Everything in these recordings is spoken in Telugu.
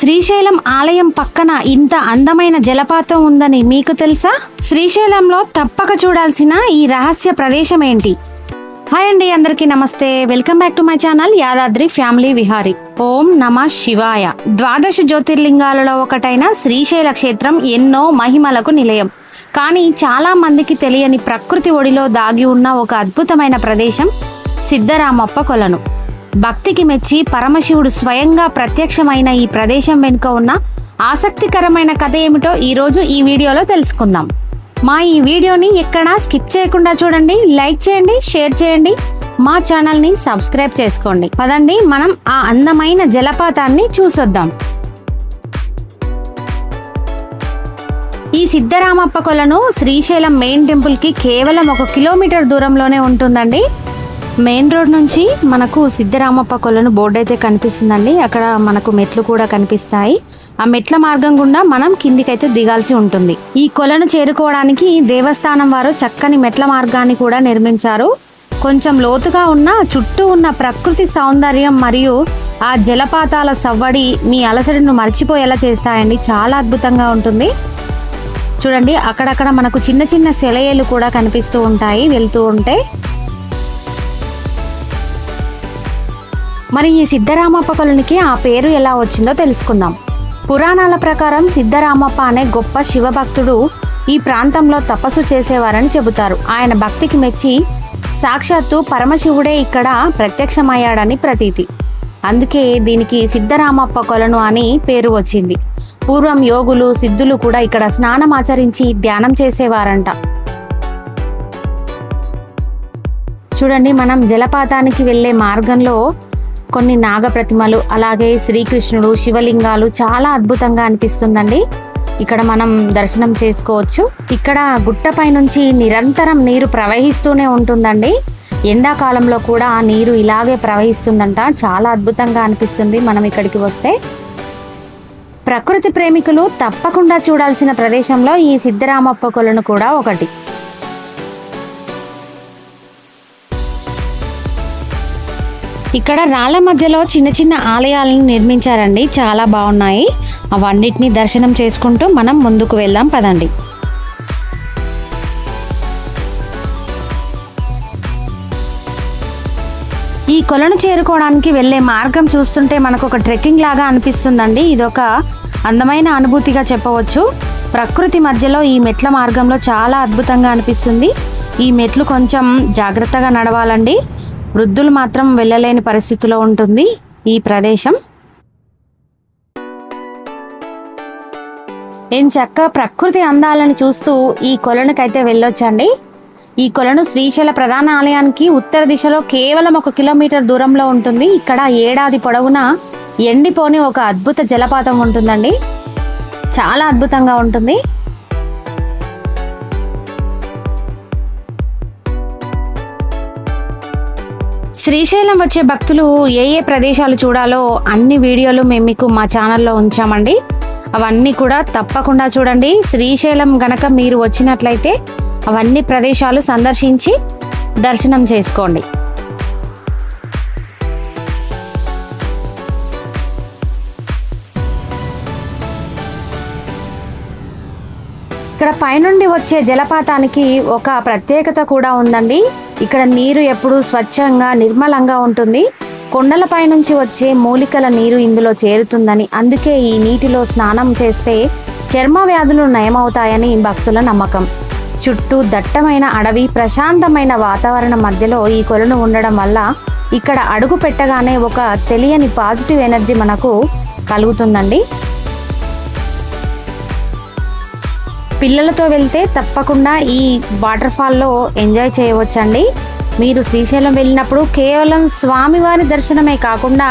శ్రీశైలం ఆలయం పక్కన ఇంత అందమైన జలపాతం ఉందని మీకు తెలుసా? శ్రీశైలంలో తప్పక చూడాల్సిన ఈ రహస్య ప్రదేశం ఏంటి? హాయ్ అండి, అందరికీ నమస్తే. Welcome back to my channel Yadadri family Vihari. ఓం నమః శివాయ. ద్వాదశ జ్యోతిర్లింగాలలో ఒకటైన శ్రీశైల క్షేత్రం ఎన్నో మహిమలకు నిలయం. కానీ చాలా మందికి తెలియని ప్రకృతి ఒడిలో దాగి ఉన్న ఒక అద్భుతమైన ప్రదేశం సిద్ధరామప్ప కొలను. భక్తికి మెచ్చి పరమశివుడు స్వయంగా ప్రత్యక్షమైన ఈ ప్రదేశం వెనుక ఉన్న ఆసక్తికరమైన కథ ఏమిటో ఈరోజు ఈ వీడియోలో తెలుసుకుందాం. మా ఈ వీడియోని ఎక్కడా స్కిప్ చేయకుండా చూడండి, లైక్ చేయండి, షేర్ చేయండి, మా ఛానల్ని సబ్స్క్రైబ్ చేసుకోండి. పదండి, మనం ఆ అందమైన జలపాతాన్ని చూసొద్దాం. ఈ సిద్ధరామప్ప కొలను శ్రీశైలం మెయిన్ టెంపుల్కి కేవలం 1 కిలోమీటర్ దూరంలోనే ఉంటుందండి. మెయిన్ రోడ్ నుంచి మనకు సిద్ధరామప్ప కొలను బోర్డు అయితే కనిపిస్తుందండి. అక్కడ మనకు మెట్లు కూడా కనిపిస్తాయి. ఆ మెట్ల మార్గం గుండా మనం కిందికైతే దిగాల్సి ఉంటుంది. ఈ కొలను చేరుకోవడానికి దేవస్థానం వారు చక్కని మెట్ల మార్గాన్ని కూడా నిర్మించారు. కొంచెం లోతుగా ఉన్న చుట్టూ ఉన్న ప్రకృతి సౌందర్యం మరియు ఆ జలపాతాల సవ్వడి మీ అలసటను మర్చిపోయేలా చేస్తాయండి. చాలా అద్భుతంగా ఉంటుంది. చూడండి, అక్కడక్కడ మనకు చిన్న చిన్న సెలయేలు కూడా కనిపిస్తూ ఉంటాయి వెళ్తూ ఉంటే. మరి ఈ సిద్ధరామప్ప కొలనికి ఆ పేరు ఎలా వచ్చిందో తెలుసుకుందాం. పురాణాల ప్రకారం సిద్ధరామప్ప అనే గొప్ప శివభక్తుడు ఈ ప్రాంతంలో తపస్సు చేసేవారని చెబుతారు. ఆయన భక్తికి మెచ్చి సాక్షాత్తు పరమశివుడే ఇక్కడ ప్రత్యక్షమయ్యాడని ప్రతీతి. అందుకే దీనికి సిద్ధరామప్ప కొలను అని పేరు వచ్చింది. పూర్వం యోగులు, సిద్ధులు కూడా ఇక్కడ స్నానం ఆచరించి ధ్యానం చేసేవారంట. చూడండి, మనం జలపాతానికి వెళ్ళే మార్గంలో కొన్ని నాగప్రతిమలు, అలాగే శ్రీకృష్ణుడు, శివలింగాలు చాలా అద్భుతంగా అనిపిస్తుందండి. ఇక్కడ మనం దర్శనం చేసుకోవచ్చు. ఇక్కడ గుట్టపై నుంచి నిరంతరం నీరు ప్రవహిస్తూనే ఉంటుందండి. ఎండాకాలంలో కూడా నీరు ఇలాగే ప్రవహిస్తుందంట. చాలా అద్భుతంగా అనిపిస్తుంది మనం ఇక్కడికి వస్తే. ప్రకృతి ప్రేమికులు తప్పకుండా చూడాల్సిన ప్రదేశంలో ఈ సిద్ధరామప్ప కొలను కూడా ఒకటి. ఇక్కడ రాళ్ల మధ్యలో చిన్న చిన్న ఆలయాలను నిర్మించారండి. చాలా బాగున్నాయి. అవన్నిటిని దర్శనం చేసుకుంటూ మనం ముందుకు వెళ్దాం, పదండి. ఈ కొలను చేరుకోవడానికి వెళ్ళే మార్గం చూస్తుంటే మనకు ఒక ట్రెక్కింగ్ లాగా అనిపిస్తుందండి. ఇదొక అందమైన అనుభూతిగా చెప్పవచ్చు. ప్రకృతి మధ్యలో ఈ మెట్ల మార్గంలో చాలా అద్భుతంగా అనిపిస్తుంది. ఈ మెట్లు కొంచెం జాగ్రత్తగా నడవాలండి. వృద్ధులు మాత్రం వెళ్ళలేని పరిస్థితిలో ఉంటుంది ఈ ప్రదేశం. ఎంచక్క ప్రకృతి అందాలను చూస్తూ ఈ కొలనుకైతే వెళ్ళొచ్చండి. ఈ కొలను శ్రీశైల ప్రధాన ఆలయానికి ఉత్తర దిశలో కేవలం 1 కిలోమీటర్ దూరంలో ఉంటుంది. ఇక్కడ ఏడాది పొడవునా ఎండిపోని ఒక అద్భుత జలపాతం ఉంటుందండి. చాలా అద్భుతంగా ఉంటుంది. శ్రీశైలం వచ్చే భక్తులు ఏ ప్రదేశాలు చూడాలో అన్ని వీడియోలు మేము మీకు మా ఛానల్లో ఉంచామండి. అవన్నీ కూడా తప్పకుండా చూడండి. శ్రీశైలం గనక మీరు వచ్చినట్లయితే అవన్నీ ప్రదేశాలు సందర్శించి దర్శనం చేసుకోండి. ఇక్కడ పైనుండి వచ్చే జలపాతానికి ఒక ప్రత్యేకత కూడా ఉందండి. ఇక్కడ నీరు ఎప్పుడూ స్వచ్ఛంగా, నిర్మలంగా ఉంటుంది. కొండలపై నుంచి వచ్చే మూలికల నీరు ఇందులో చేరుతుందని, అందుకే ఈ నీటిలో స్నానం చేస్తే చర్మ వ్యాధులు నయమవుతాయని భక్తుల నమ్మకం. చుట్టూ దట్టమైన అడవి, ప్రశాంతమైన వాతావరణం మధ్యలో ఈ కొలను ఉండడం వల్ల ఇక్కడ అడుగు పెట్టగానే ఒక తెలియని పాజిటివ్ ఎనర్జీ మనకు కలుగుతుందండి. పిల్లలతో వెళ్తే తప్పకుండా ఈ వాటర్ ఫాల్లో ఎంజాయ్ చేయవచ్చండి. మీరు శ్రీశైలం వెళ్ళినప్పుడు కేవలం స్వామివారి దర్శనమే కాకుండా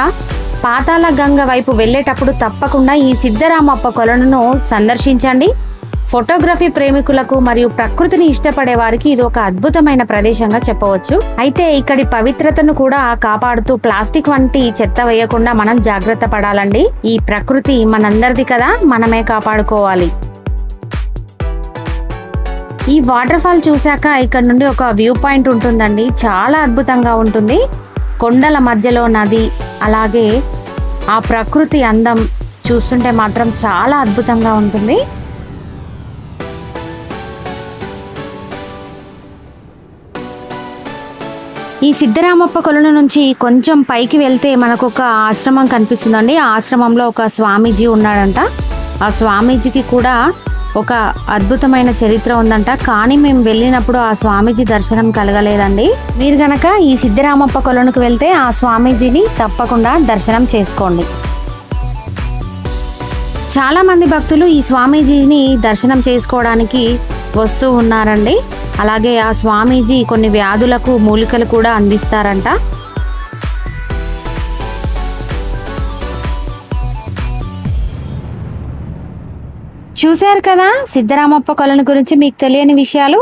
పాతాళ గంగ వైపు వెళ్ళేటప్పుడు తప్పకుండా ఈ సిద్ధరామప్ప కొలనును సందర్శించండి. ఫోటోగ్రఫీ ప్రేమికులకు మరియు ప్రకృతిని ఇష్టపడే వారికి ఇది ఒక అద్భుతమైన ప్రదేశంగా చెప్పవచ్చు. అయితే ఇక్కడి పవిత్రతను కూడా కాపాడుతూ ప్లాస్టిక్ వంటి చెత్త వేయకుండా మనం జాగ్రత్త పడాలండి. ఈ ప్రకృతి మనందరిది కదా, మనమే కాపాడుకోవాలి. ఈ వాటర్ ఫాల్ చూశాక ఇక్కడ నుండి ఒక వ్యూ పాయింట్ ఉంటుందండి. చాలా అద్భుతంగా ఉంటుంది. కొండల మధ్యలో నది, అలాగే ఆ ప్రకృతి అందం చూస్తుంటే మాత్రం చాలా అద్భుతంగా ఉంటుంది. ఈ సిద్ధరామప్ప కొలను నుంచి కొంచెం పైకి వెళ్తే మనకు ఒక ఆశ్రమం కనిపిస్తుందండి. ఆ ఆశ్రమంలో ఒక స్వామీజీ ఉన్నాడంట. ఆ స్వామీజీకి కూడా ఒక అద్భుతమైన చరిత్ర ఉందంట. కానీ మేము వెళ్ళినప్పుడు ఆ స్వామీజీ దర్శనం కలగలేదండి. మీరు గనక ఈ సిద్ధరామప్ప కొలనుకు వెళ్తే ఆ స్వామీజీని తప్పకుండా దర్శనం చేసుకోండి. చాలా మంది భక్తులు ఈ స్వామీజీని దర్శనం చేసుకోవడానికి వస్తూ ఉన్నారండి. అలాగే ఆ స్వామీజీ కొన్ని వ్యాధులకు మూలికలు కూడా అందిస్తారంట. చూశారు కదా సిద్ధరామప్ప కొలను గురించి మీకు తెలియని విషయాలు.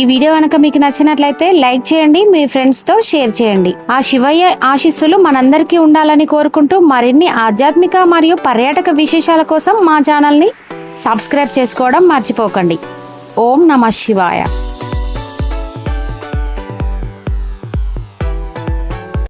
ఈ వీడియో కనుక మీకు నచ్చినట్లయితే లైక్ చేయండి, మీ ఫ్రెండ్స్తో షేర్ చేయండి. ఆ శివయ్య ఆశీస్సులు మనందరికీ ఉండాలని కోరుకుంటూ మరిన్ని ఆధ్యాత్మిక మరియు పర్యాటక విశేషాల కోసం మా ఛానల్ని సబ్స్క్రైబ్ చేసుకోవడం మర్చిపోకండి. ఓం నమః శివాయ.